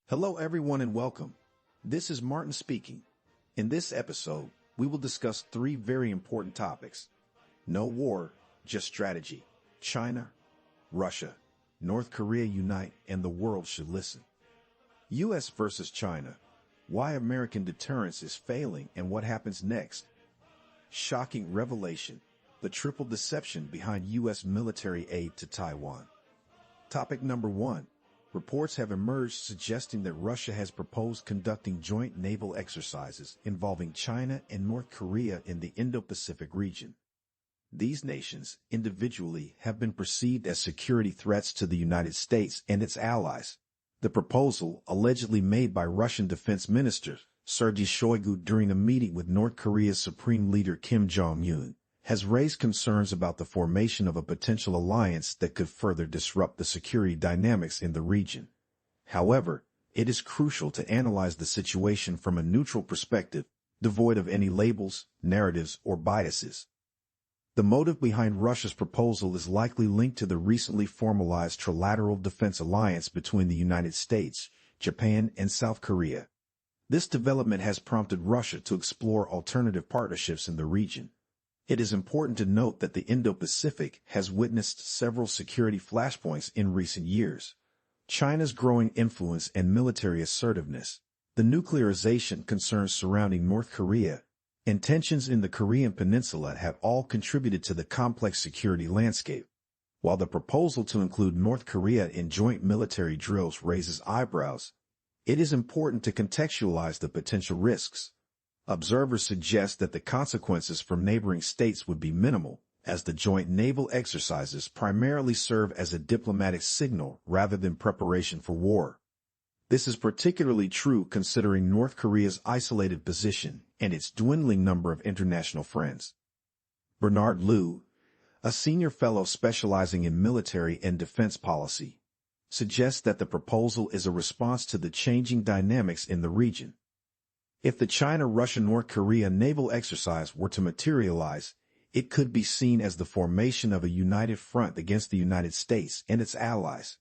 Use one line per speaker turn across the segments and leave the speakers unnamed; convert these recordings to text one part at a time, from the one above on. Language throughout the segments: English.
Hello everyone and welcome. This is Martin speaking. In this episode, we will discuss three very important topics. No war, just strategy. China, Russia, North Korea unite and the world should listen. U.S. versus China. Why American deterrence is failing and what happens next. Shocking revelation. The triple deception behind U.S. military aid to Taiwan. Topic number 1. Reports have emerged suggesting that Russia has proposed conducting joint naval exercises involving China and North Korea in the Indo-Pacific region. These nations, individually, have been perceived as security threats to the United States and its allies. The proposal, allegedly made by Russian Defense Minister Sergei Shoigu during a meeting with North Korea's Supreme Leader Kim Jong-un, has raised concerns about the formation of a potential alliance that could further disrupt the security dynamics in the region. However, it is crucial to analyze the situation from a neutral perspective, devoid of any labels, narratives, or biases. The motive behind Russia's proposal is likely linked to the recently formalized trilateral defense alliance between the United States, Japan, and South Korea. This development has prompted Russia to explore alternative partnerships in the region. It is important to note that the Indo-Pacific has witnessed several security flashpoints in recent years. China's growing influence and military assertiveness, the nuclearization concerns surrounding North Korea, and tensions in the Korean Peninsula have all contributed to the complex security landscape. While the proposal to include North Korea in joint military drills raises eyebrows, it is important to contextualize the potential risks. Observers suggest that the consequences from neighboring states would be minimal, as the joint naval exercises primarily serve as a diplomatic signal rather than preparation for war. This is particularly true considering North Korea's isolated position and its dwindling number of international friends. Bernard Liu, a senior fellow specializing in military and defense policy, suggests that the proposal is a response to the changing dynamics in the region. If the China-Russia-North Korea naval exercise were to materialize, it could be seen as the formation of a united front against the United States and its allies.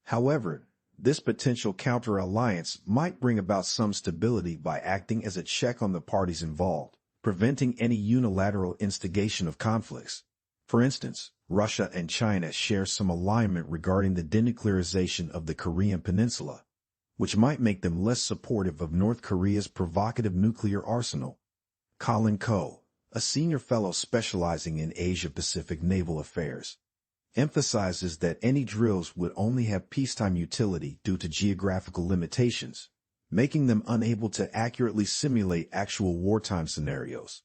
However, this potential counter-alliance might bring about some stability by acting as a check on the parties involved, preventing any unilateral instigation of conflicts. For instance, Russia and China share some alignment regarding the denuclearization of the Korean Peninsula, which might make them less supportive of North Korea's provocative nuclear arsenal. Colin Coe, a senior fellow specializing in Asia-Pacific naval affairs, emphasizes that any drills would only have peacetime utility due to geographical limitations, making them unable to accurately simulate actual wartime scenarios.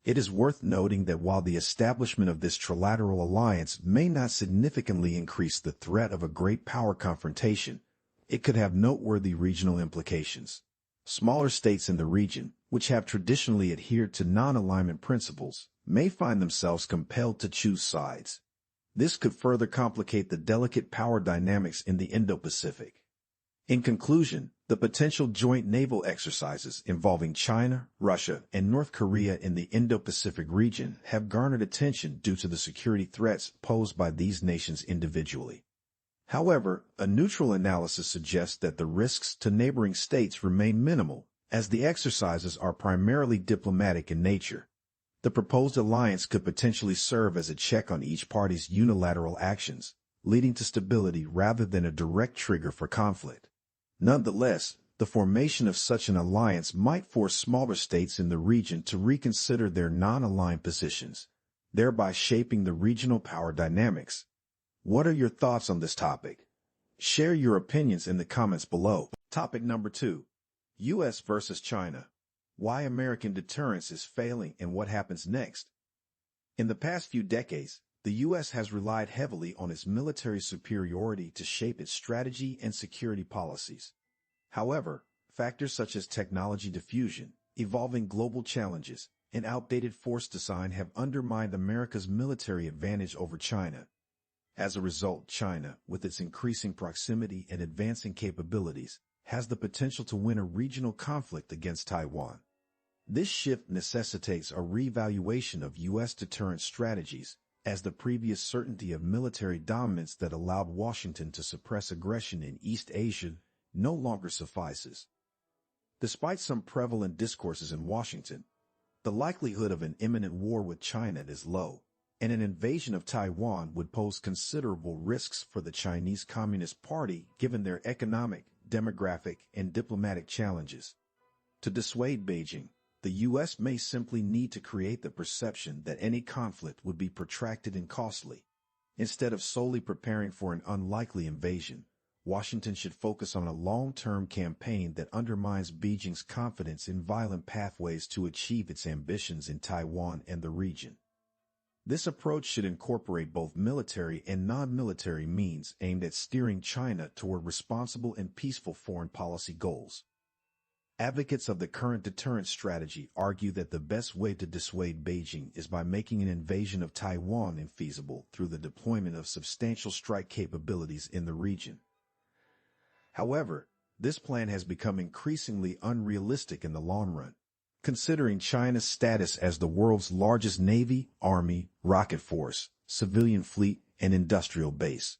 It is worth noting that while the establishment of this trilateral alliance may not significantly increase the threat of a great power confrontation, it could have noteworthy regional implications. Smaller states in the region, which have traditionally adhered to non-alignment principles, may find themselves compelled to choose sides. This could further complicate the delicate power dynamics in the Indo-Pacific. In conclusion, the potential joint naval exercises involving China, Russia, and North Korea in the Indo-Pacific region have garnered attention due to the security threats posed by these nations individually. However, a neutral analysis suggests that the risks to neighboring states remain minimal, as the exercises are primarily diplomatic in nature. The proposed alliance could potentially serve as a check on each party's unilateral actions, leading to stability rather than a direct trigger for conflict. Nonetheless, the formation of such an alliance might force smaller states in the region to reconsider their non-aligned positions, thereby shaping the regional power dynamics. What are your thoughts on this topic? Share your opinions in the comments below. Topic number 2. U.S. versus China. Why American deterrence is failing and what happens next. In the past few decades, the U.S. has relied heavily on its military superiority to shape its strategy and security policies. However, factors such as technology diffusion, evolving global challenges, and outdated force design have undermined America's military advantage over China. As a result, China, with its increasing proximity and advancing capabilities, has the potential to win a regional conflict against Taiwan. This shift necessitates a reevaluation of U.S. deterrence strategies, as the previous certainty of military dominance that allowed Washington to suppress aggression in East Asia no longer suffices. Despite some prevalent discourses in Washington, the likelihood of an imminent war with China is low, and an invasion of Taiwan would pose considerable risks for the Chinese Communist Party given their economic, demographic, and diplomatic challenges. To dissuade Beijing, the U.S. may simply need to create the perception that any conflict would be protracted and costly. Instead of solely preparing for an unlikely invasion, Washington should focus on a long-term campaign that undermines Beijing's confidence in violent pathways to achieve its ambitions in Taiwan and the region. This approach should incorporate both military and non-military means aimed at steering China toward responsible and peaceful foreign policy goals. Advocates of the current deterrence strategy argue that the best way to dissuade Beijing is by making an invasion of Taiwan infeasible through the deployment of substantial strike capabilities in the region. However, this plan has become increasingly unrealistic in the long run, considering China's status as the world's largest navy, army, rocket force, civilian fleet, and industrial base.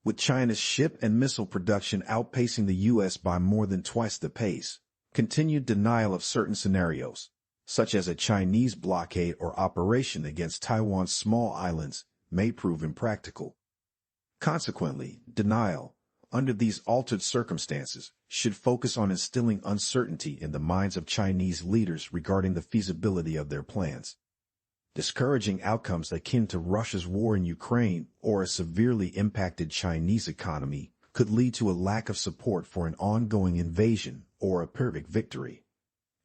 With China's ship and missile production outpacing the U.S. by more than twice the pace, continued denial of certain scenarios, such as a Chinese blockade or operation against Taiwan's small islands, may prove impractical. Consequently, denial, under these altered circumstances, should focus on instilling uncertainty in the minds of Chinese leaders regarding the feasibility of their plans. Discouraging outcomes akin to Russia's war in Ukraine or a severely impacted Chinese economy could lead to a lack of support for an ongoing invasion or a Pyrrhic victory.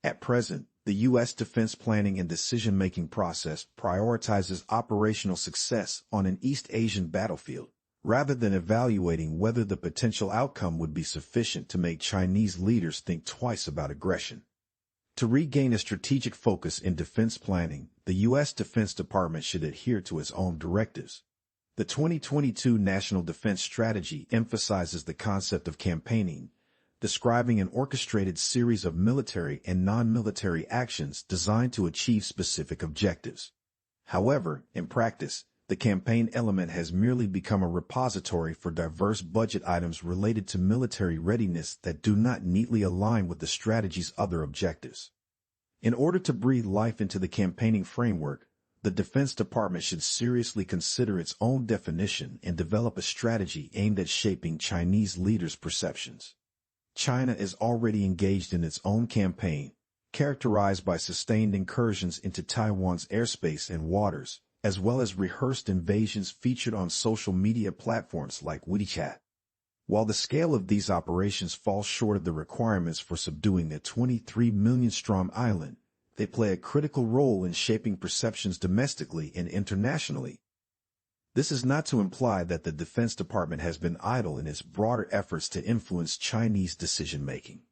At present, the U.S. defense planning and decision-making process prioritizes operational success on an East Asian battlefield, rather than evaluating whether the potential outcome would be sufficient to make Chinese leaders think twice about aggression. To regain a strategic focus in defense planning, the U.S. Defense Department should adhere to its own directives. The 2022 National Defense Strategy emphasizes the concept of campaigning, describing an orchestrated series of military and non-military actions designed to achieve specific objectives. However, in practice, the campaign element has merely become a repository for diverse budget items related to military readiness that do not neatly align with the strategy's other objectives. In order to breathe life into the campaigning framework, the Defense Department should seriously consider its own definition and develop a strategy aimed at shaping Chinese leaders' perceptions. China is already engaged in its own campaign, characterized by sustained incursions into Taiwan's airspace and waters, as well as rehearsed invasions featured on social media platforms like WeChat. While the scale of these operations falls short of the requirements for subduing a 23 million-strong island, they play a critical role in shaping perceptions domestically and internationally. This is not to imply that the Defense Department has been idle in its broader efforts to influence Chinese decision-making.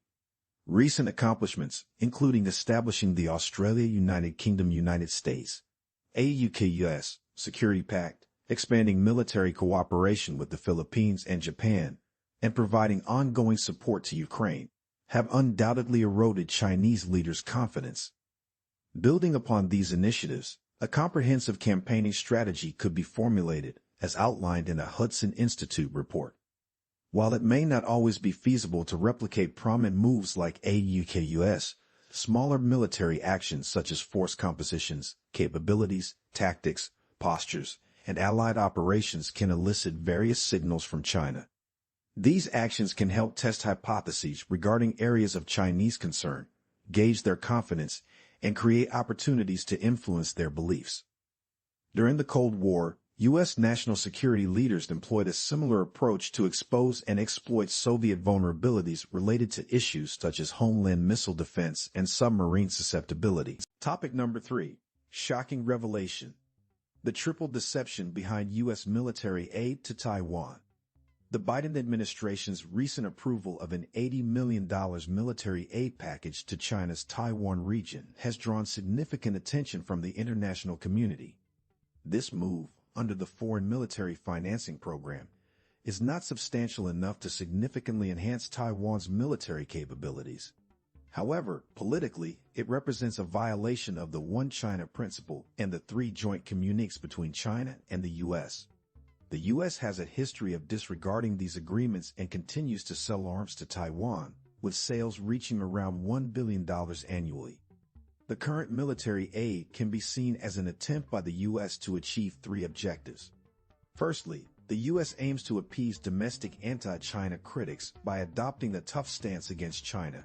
Recent accomplishments, including establishing the Australia-United Kingdom-United States, AUKUS Security Pact, expanding military cooperation with the Philippines and Japan, and providing ongoing support to Ukraine, have undoubtedly eroded Chinese leaders' confidence. Building upon these initiatives, a comprehensive campaigning strategy could be formulated, as outlined in a Hudson Institute report. While it may not always be feasible to replicate prominent moves like AUKUS, smaller military actions such as force compositions, capabilities, tactics, postures, and allied operations can elicit various signals from China. These actions can help test hypotheses regarding areas of Chinese concern, gauge their confidence, and create opportunities to influence their beliefs. During the Cold War, U.S. national security leaders employed a similar approach to expose and exploit Soviet vulnerabilities related to issues such as homeland missile defense and submarine susceptibility. Topic number 3. Shocking revelation. The triple deception behind U.S. military aid to Taiwan. The Biden administration's recent approval of an $80 million military aid package to China's Taiwan region has drawn significant attention from the international community. This move, under the Foreign Military Financing Program, is not substantial enough to significantly enhance Taiwan's military capabilities. However, politically, it represents a violation of the One China principle and the 3 joint communiques between China and the U.S. The U.S. has a history of disregarding these agreements and continues to sell arms to Taiwan, with sales reaching around $1 billion annually. The current military aid can be seen as an attempt by the U.S. to achieve three objectives. Firstly, the U.S. aims to appease domestic anti-China critics by adopting a tough stance against China.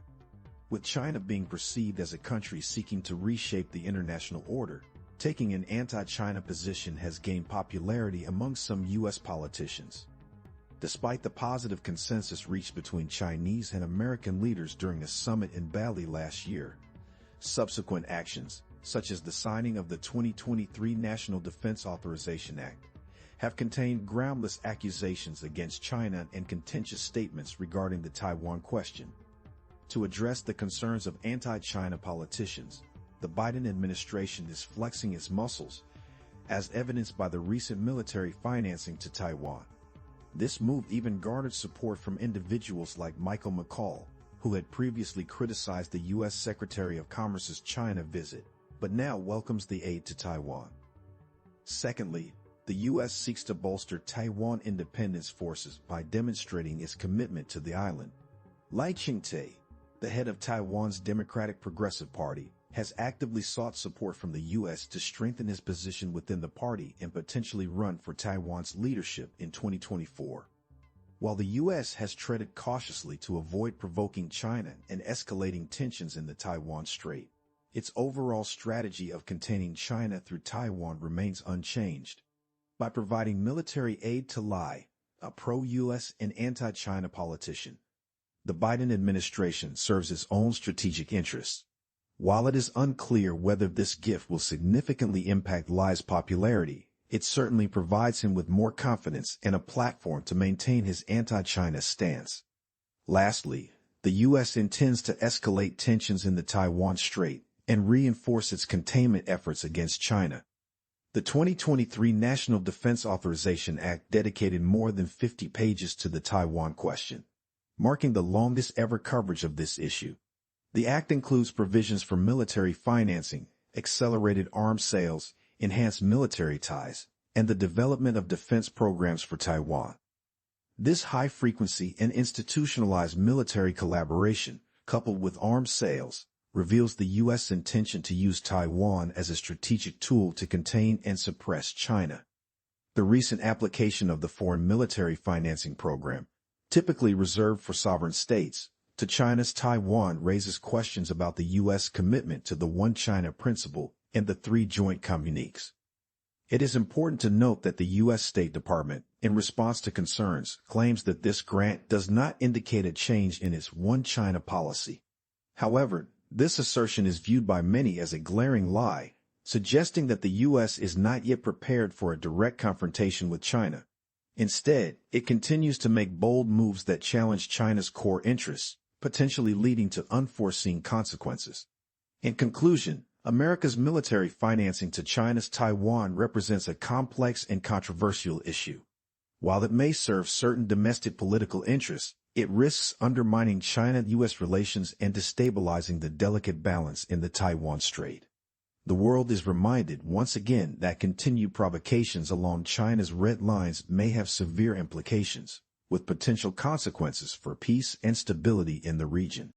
With China being perceived as a country seeking to reshape the international order, taking an anti-China position has gained popularity among some U.S. politicians. Despite the positive consensus reached between Chinese and American leaders during a summit in Bali last year, subsequent actions, such as the signing of the 2023 National Defense Authorization Act, have contained groundless accusations against China and contentious statements regarding the Taiwan question. To address the concerns of anti-China politicians, the Biden administration is flexing its muscles, as evidenced by the recent military financing to Taiwan. This move even garnered support from individuals like Michael McCaul, who had previously criticized the U.S. Secretary of Commerce's China visit, but now welcomes the aid to Taiwan. Secondly, the U.S. seeks to bolster Taiwan independence forces by demonstrating its commitment to the island. Lai Ching-te, the head of Taiwan's Democratic Progressive Party, has actively sought support from the U.S. to strengthen his position within the party and potentially run for Taiwan's leadership in 2024. While the U.S. has treaded cautiously to avoid provoking China and escalating tensions in the Taiwan Strait, its overall strategy of containing China through Taiwan remains unchanged. By providing military aid to Lai, a pro-U.S. and anti-China politician, the Biden administration serves its own strategic interests. While it is unclear whether this gift will significantly impact Lai's popularity, it certainly provides him with more confidence and a platform to maintain his anti-China stance. Lastly, the U.S. intends to escalate tensions in the Taiwan Strait and reinforce its containment efforts against China. The 2023 National Defense Authorization Act dedicated more than 50 pages to the Taiwan question, marking the longest ever coverage of this issue. The act includes provisions for military financing, accelerated arms sales, enhanced military ties, and the development of defense programs for Taiwan. This high-frequency and institutionalized military collaboration, coupled with arms sales, reveals the U.S. intention to use Taiwan as a strategic tool to contain and suppress China. The recent application of the Foreign Military Financing Program, typically reserved for sovereign states, to China's Taiwan raises questions about the U.S. commitment to the One China principle and the three joint communiques. It is important to note that the U.S. State Department, in response to concerns, claims that this grant does not indicate a change in its One China policy. However, this assertion is viewed by many as a glaring lie, suggesting that the U.S. is not yet prepared for a direct confrontation with China. Instead, it continues to make bold moves that challenge China's core interests, potentially leading to unforeseen consequences. In conclusion, America's military financing to China's Taiwan represents a complex and controversial issue. While it may serve certain domestic political interests, it risks undermining China-U.S. relations and destabilizing the delicate balance in the Taiwan Strait. The world is reminded once again that continued provocations along China's red lines may have severe implications, with potential consequences for peace and stability in the region.